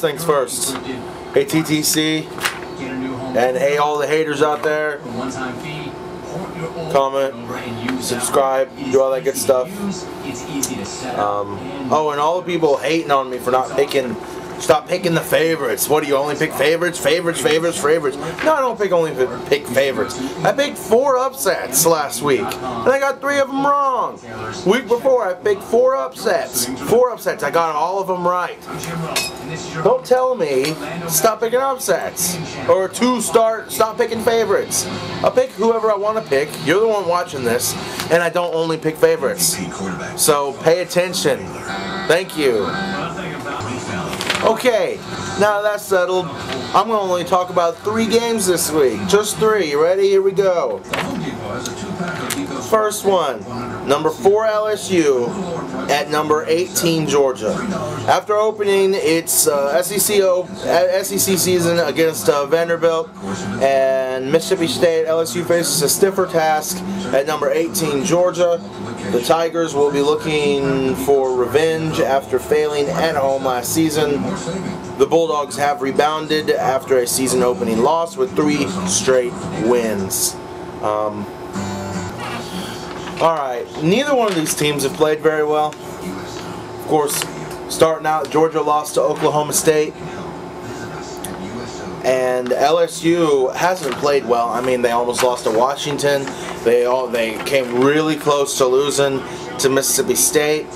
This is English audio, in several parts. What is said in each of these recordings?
things first. Hey TTC, and hey all the haters out there. Comment, subscribe, do all that good stuff. Oh, and all the people hating on me for not picking. Stop picking the favorites. What do you only pick favorites? Favorites. No, I don't only pick favorites. I picked 4 upsets last week, and I got 3 of them wrong. Week before, I picked 4 upsets. 4 upsets. I got all of them right. Don't tell me stop picking upsets or stop picking favorites. I'll pick whoever I want to pick. You're the one watching this, and I don't only pick favorites. So pay attention. Thank you. Okay, now that's settled. I'm going to only talk about 3 games this week. Just 3. You ready? Here we go. First one, number 4 LSU at number 18 Georgia. After opening its SEC season against Vanderbilt and Mississippi State, LSU faces a stiffer task at number 18 Georgia. The Tigers will be looking for revenge after failing at home last season. The Bulldogs have rebounded after a season-opening loss with 3 straight wins. Alright, neither one of these teams have played very well. Of course, starting out, Georgia lost to Oklahoma State. And LSU hasn't played well. I mean, they almost lost to Washington. They came really close to losing to Mississippi State.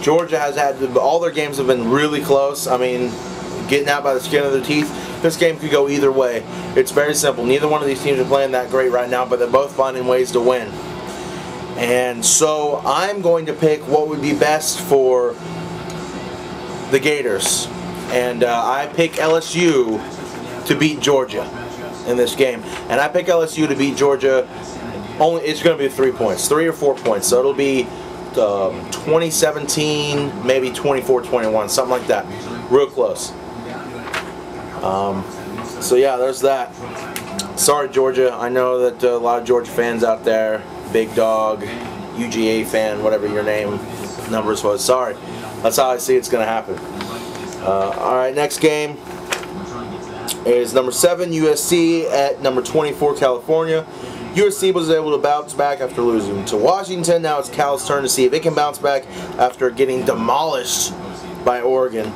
Georgia has had, all their games have been really close. I mean, getting out by the skin of their teeth. This game could go either way. It's very simple. Neither one of these teams are playing that great right now, but they're both finding ways to win. And so I'm going to pick what would be best for the Gators. And I pick LSU to beat Georgia in this game. And I pick LSU to beat Georgia. It's going to be 3 points, 3 or 4 points. So it'll be 20-17, maybe 24-21, something like that. Real close. So yeah, there's that. Sorry, Georgia. I know that a lot of Georgia fans out there, Big Dog, UGA fan, whatever your numbers was. Sorry. That's how I see it's going to happen. Alright, next game is number 7 USC at number 24 California. USC was able to bounce back after losing to Washington. Now it's Cal's turn to see if it can bounce back after getting demolished by Oregon.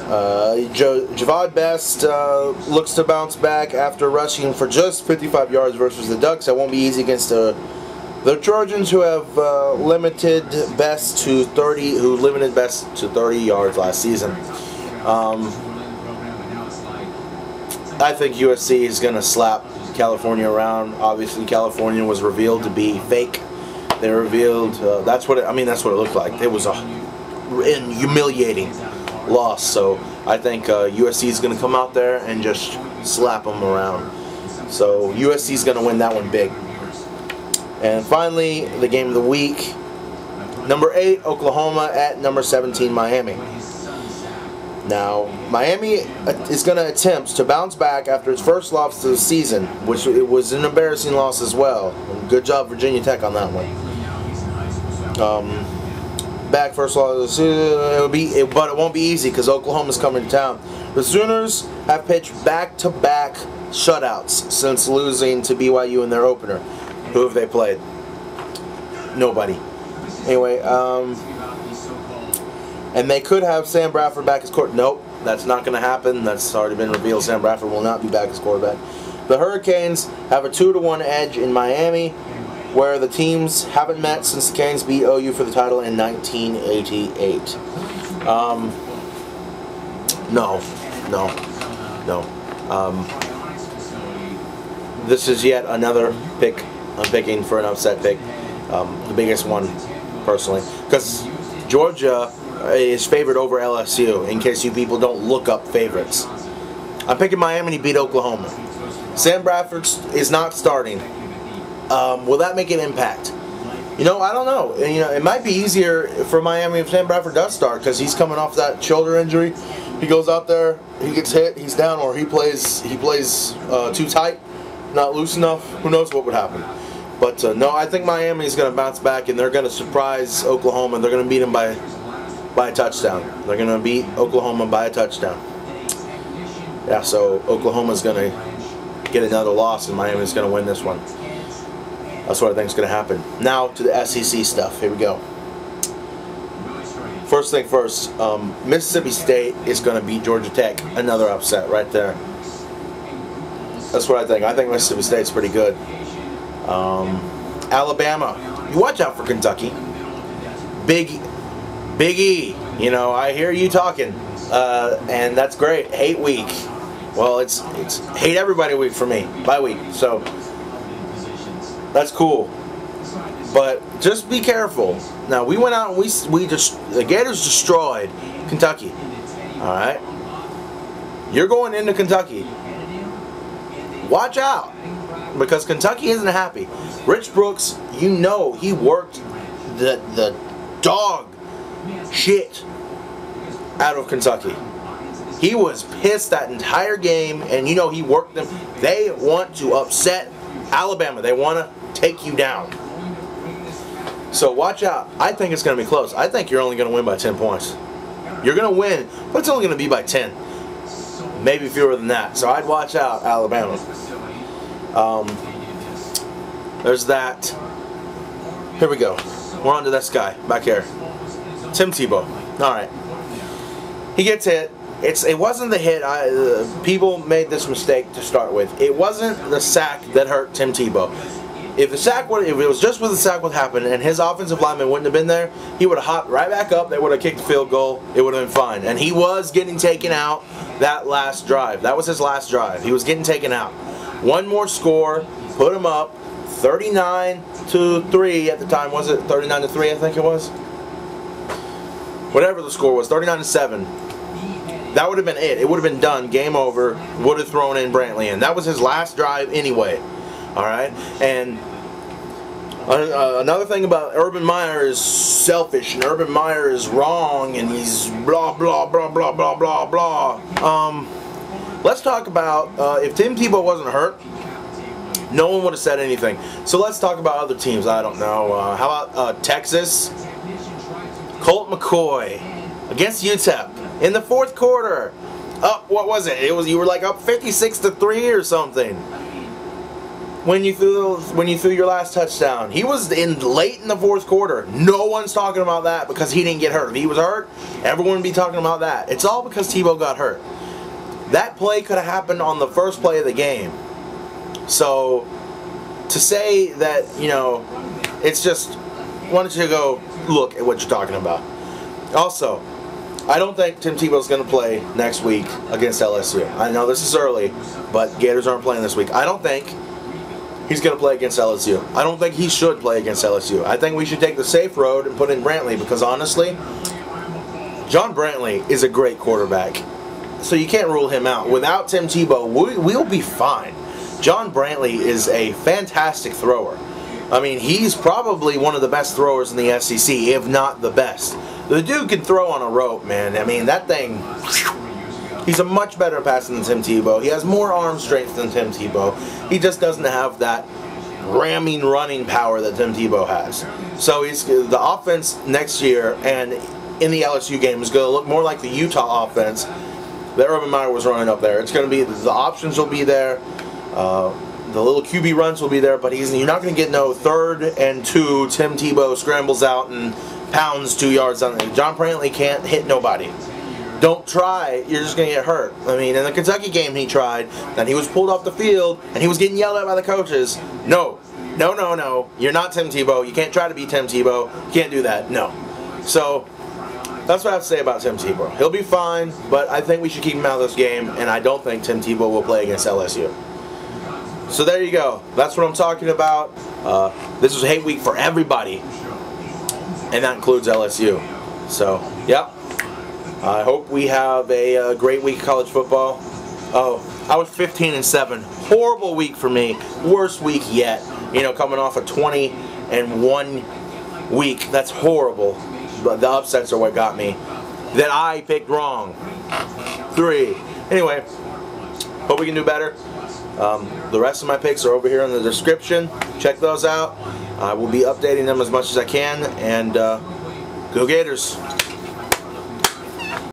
Javad Best looks to bounce back after rushing for just 55 yards versus the Ducks. That won't be easy against the Trojans, who have limited Best to 30 yards last season. I think USC is going to slap California around. Obviously, California was revealed to be fake. They revealed that's what it looked like. It was a humiliating loss. So I think USC is going to come out there and just slap them around. So USC is going to win that one big. And finally, the game of the week, number 8 Oklahoma at number 17 Miami. Now, Miami is going to attempt to bounce back after its first loss of the season, which it was an embarrassing loss as well. Good job, Virginia Tech, on that one. Back first loss of the season, but it won't be easy because Oklahoma's coming to town. The Sooners have pitched back-to-back shutouts since losing to BYU in their opener. Who have they played? Nobody. Anyway, and they could have Sam Bradford back as quarterback. Nope, that's not going to happen. That's already been revealed. Sam Bradford will not be back as quarterback. The Hurricanes have a 2-1 edge in Miami, where the teams haven't met since the Canes beat OU for the title in 1988. No. This is yet another pick I'm picking for an upset pick. The biggest one, personally. Because Georgia is favored over LSU, in case you people don't look up favorites. I'm picking Miami to beat Oklahoma. Sam Bradford is not starting. Will that make an impact? I don't know. It might be easier for Miami if Sam Bradford does start, because he's coming off that shoulder injury. He goes out there, he gets hit, he's down, or he plays too tight, not loose enough. Who knows what would happen? But no, I think Miami is going to bounce back, and they're going to surprise Oklahoma. They're going to beat them by by a touchdown. They're going to beat Oklahoma by a touchdown. Yeah, so Oklahoma's going to get another loss, and Miami's going to win this one. That's what I think is going to happen. Now to the SEC stuff. Here we go. First thing first, Mississippi State is going to beat Georgia Tech. Another upset right there. That's what I think. I think Mississippi State's pretty good. Alabama. You watch out for Kentucky. Big E. You know, I hear you talking. And that's great. Hate week. Well, it's hate everybody week for me. Bye week. So that's cool. But just be careful. Now, we went out and the Gators destroyed Kentucky. All right? You're going into Kentucky. Watch out. Because Kentucky isn't happy. Rich Brooks, you know, he worked the dog shit out of Kentucky. He was pissed that entire game, and you know he worked them. They want to upset Alabama. They want to take you down. So watch out. I think it's going to be close. I think you're only going to win by 10 points. You're going to win, but it's only going to be by 10. Maybe fewer than that. So I'd watch out, Alabama. There's that. Here we go. We're on to this guy back here. Tim Tebow. All right. He gets hit. It wasn't the hit. People made this mistake to start with. It wasn't the sack that hurt Tim Tebow. If it was just where the sack would happen and his offensive lineman wouldn't have been there, he would have hopped right back up. They would have kicked the field goal. It would have been fine. And he was getting taken out that last drive. That was his last drive. He was getting taken out. One more score, put him up, 39-3 at the time. Was it 39-3? I think it was. Whatever the score was, 39-7. That would have been it. It would have been done. Game over. Would have thrown in Brantley in. That was his last drive anyway. All right. And another thing about Urban Meyer is selfish, and Urban Meyer is wrong, and he's blah blah blah blah blah blah blah. Let's talk about if Tim Tebow wasn't hurt, no one would have said anything. So let's talk about other teams. I don't know. How about Texas? Colt McCoy against UTEP. In the fourth quarter, what was it? You were like up 56-3 or something. When you threw your last touchdown, he was in late in the fourth quarter. No one's talking about that because he didn't get hurt. If he was hurt, everyone would be talking about that. It's all because Tebow got hurt. That play could have happened on the first play of the game. So to say that, you know, it's just, why don't you go look at what you're talking about. Also, I don't think Tim Tebow's going to play next week against LSU. I know this is early, but Gators aren't playing this week. I don't think he's going to play against LSU. I don't think he should play against LSU. I think we should take the safe road and put in Brantley because, honestly, John Brantley is a great quarterback. So you can't rule him out. Without Tim Tebow, we'll be fine. John Brantley is a fantastic thrower. I mean, he's probably one of the best throwers in the SEC, if not the best. The dude can throw on a rope, man. I mean, that thing, he's a much better passer than Tim Tebow. He has more arm strength than Tim Tebow. He just doesn't have that ramming running power that Tim Tebow has. So the offense next year and in the LSU game is going to look more like the Utah offense that Urban Meyer was running up there. It's going to be, the options will be there. The little QB runs will be there, but you're not going to get no 3rd and 2 Tim Tebow scrambles out and pounds 2 yards on it. John Brantley can't hit nobody. Don't try, you're just going to get hurt. I mean, in the Kentucky game he tried, then he was pulled off the field, and he was getting yelled at by the coaches. No, you're not Tim Tebow. You can't try to be Tim Tebow. You can't do that, no. So, that's what I have to say about Tim Tebow. He'll be fine, but I think we should keep him out of this game, and I don't think Tim Tebow will play against LSU. So there you go. That's what I'm talking about. This was hate week for everybody, and that includes LSU. So, yep. I hope we have a great week of college football. Oh, I was 15-7. Horrible week for me. Worst week yet. You know, coming off a 20-1 week. That's horrible. But the upsets are what got me. That I picked wrong. 3. Anyway, hope we can do better. The rest of my picks are over here in the description. Check those out. I will be updating them as much as I can. And go Gators.